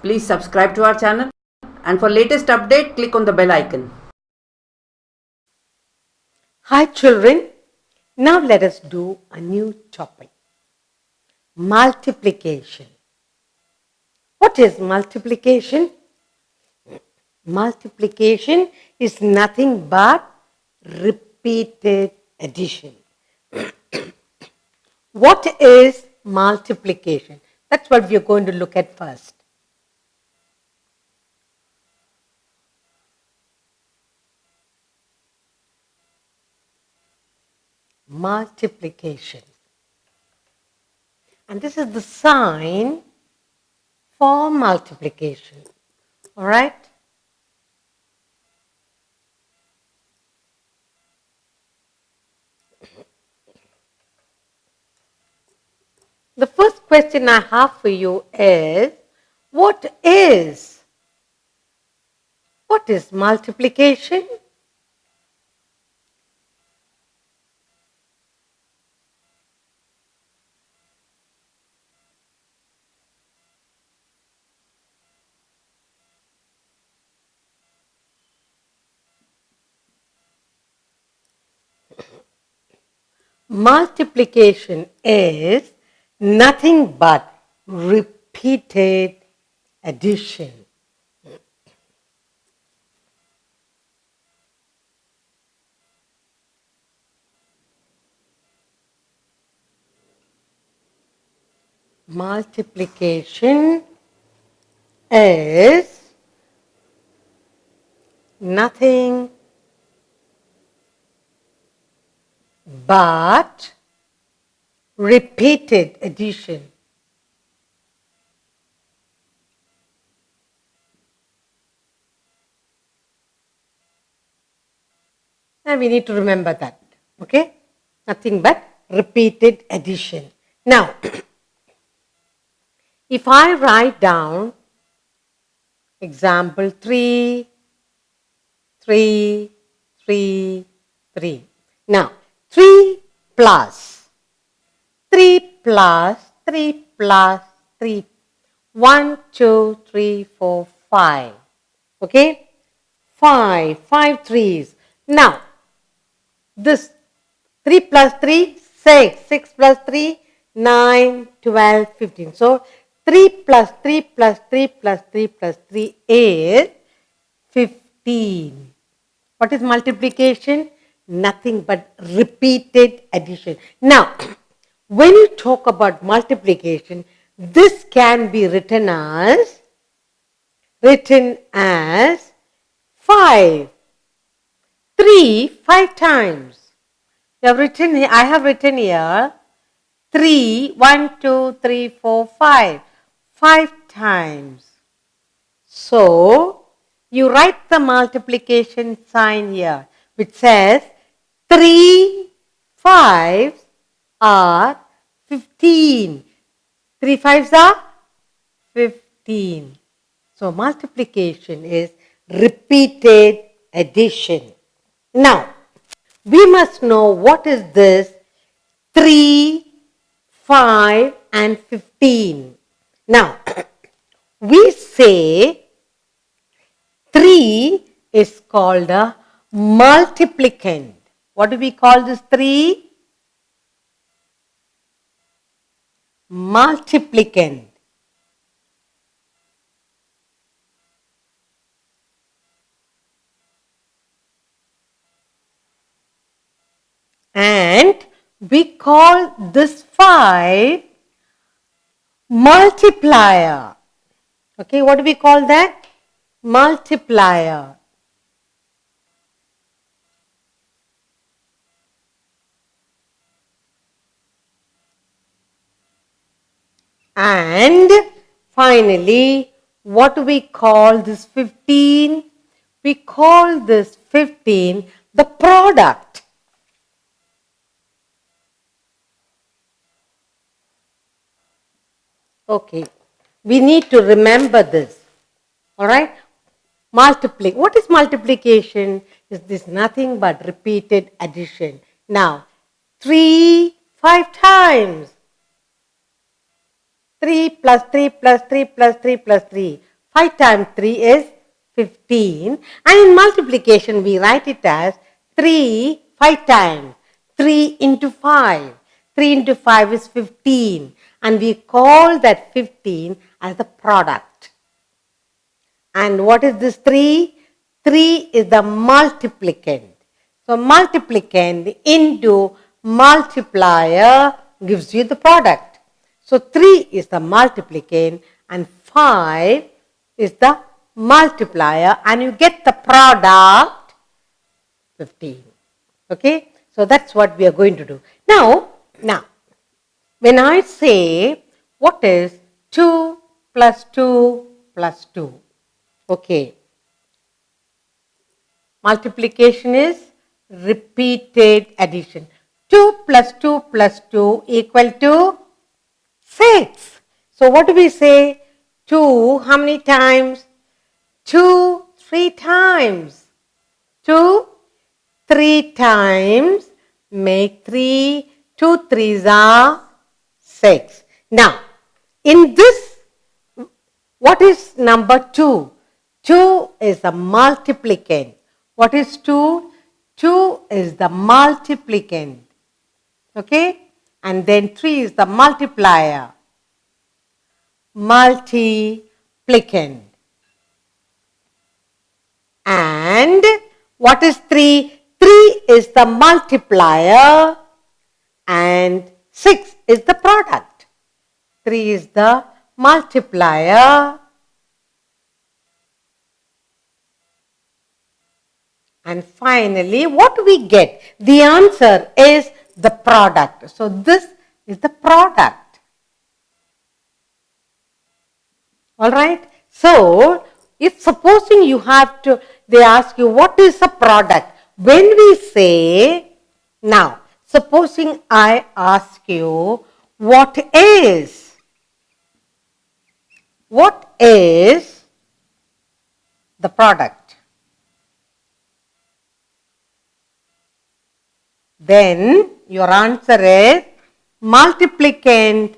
Please subscribe to our channel, and for latest update, click on the bell icon. Hi children, now let us do a new topic. Multiplication. What is multiplication? Multiplication is nothing but repeated addition. What is multiplication? That's what we are going to look at first. Multiplication. And this is the sign for multiplication. All right? The first question I have for you is, what is multiplication? Multiplication is nothing but repeated addition. Multiplication is nothing but repeated addition. And we need to remember that. Okay? Nothing but repeated addition. Now, if I write down example 3, 3, 3, 3. Now, 3 plus 3 plus 3 plus 3. 1, 2, 3, 4, 5. Okay? 5 threes. Now, this 3 plus 3, 6. 6 plus 3, 9, 12, 15. So, 3 plus 3 plus 3 plus 3 plus 3 is 15. What is multiplication? Nothing but repeated addition. Now, when you talk about multiplication, this can be written as 5. 3, 5 times. I have written here 3, 1, 2, 3, 4, 5. 5 times. So, you write the multiplication sign here, which says 3 5s are 15. 3 5s are 15. So, multiplication is repeated addition. Now, we must know what is this 3, 5 and 15. Now, we say 3 is called a multiplicand. What do we call this 3? Multiplicand. And we call this 5 multiplier. Okay, what do we call that? Multiplier. And finally, what do we call this 15? We call this 15 the product. Okay, we need to remember this. All right? What is multiplication? Is this nothing but repeated addition? Now, 3, 5 times. 3 plus 3 plus 3 plus 3 plus 3. 5 times 3 is 15. And in multiplication, we write it as 3 5 times. 3 into 5. 3 into 5 is 15. And we call that 15 as the product. And what is this 3? 3 is the multiplicand. So multiplicand into multiplier gives you the product. So 3 is the multiplicand and 5 is the multiplier, and you get the product 15. Okay, so that's what we are going to do. Now, when I say what is 2 plus 2 plus 2, okay, multiplication is repeated addition. 2 plus 2 plus 2 equal to 6. So what do we say? 2 how many times? 2 3 times. 2 3 times make 3. 2 3s are 6. Now, in this, what is number 2? 2 is the multiplicand. What is 2? 2 is the multiplicand. Okay? And then 3 is the multiplier. Multiplicand. And what is 3? 3 is the multiplier and 6 is the product. 3 is the multiplier and finally what do we get? The answer is the product. So this is the product. Alright. So if supposing you have to, they ask you what is a product? When we say, now supposing I ask you what is the product? Then your answer is multiplicand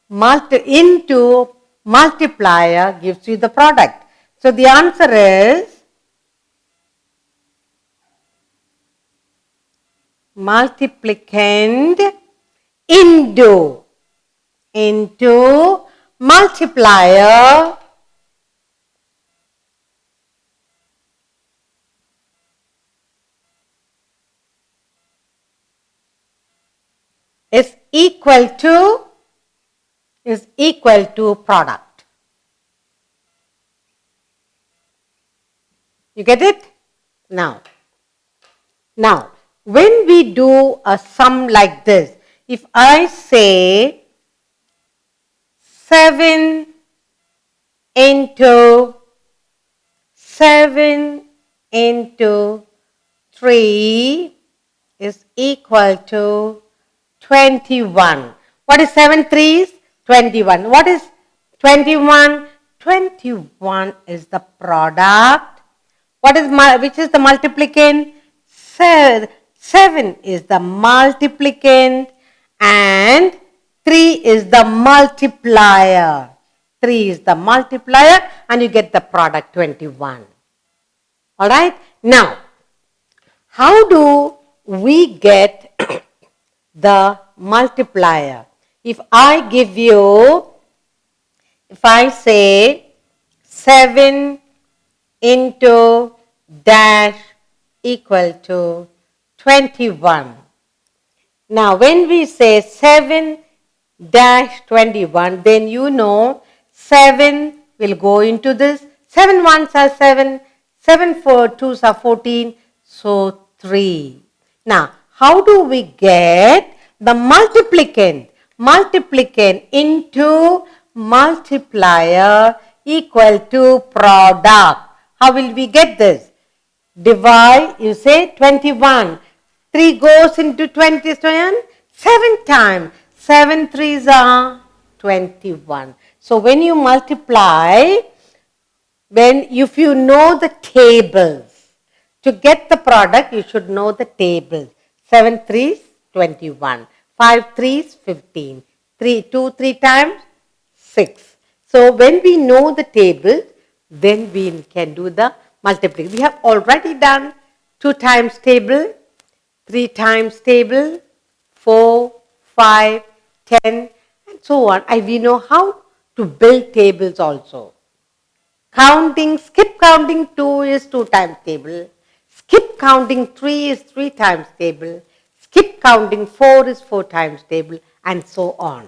into multiplier gives you the product. So the answer is multiplicand into multiplier is equal to product. You get it? Now, when we do a sum like this, if I say 7 into 3 is equal to 21. What is 7 3s? 21. What is 21? 21 is the product. Which is the multiplicand? 7 is the multiplicand and 3 is the multiplier. 3 is the multiplier and you get the product 21. Alright. Now, how do we get the multiplier? If I say 7 into dash equal to 21. Now when we say 7 dash 21, then you know 7 will go into this. 7 ones are 7, 7 2s are 14, so 3. Now how do we get the multiplicand? Multiplicand into multiplier equal to product. How will we get this? Divide, you say 21. 3 goes into 21 7 times. 7 3s are 21. So when you multiply, if you know the tables, to get the product, you should know the tables. 7 3s, 21. 5 3s, 15. 2 3 times, 6. So when we know the tables, then we can do the multiplication. We have already done 2 times table, 3 times table, 4, 5, 10, and so on. And we know how to build tables also. Counting, skip counting 2 is 2 times table. Skip counting 3 is 3 times table. Skip counting 4 is 4 times table, and so on.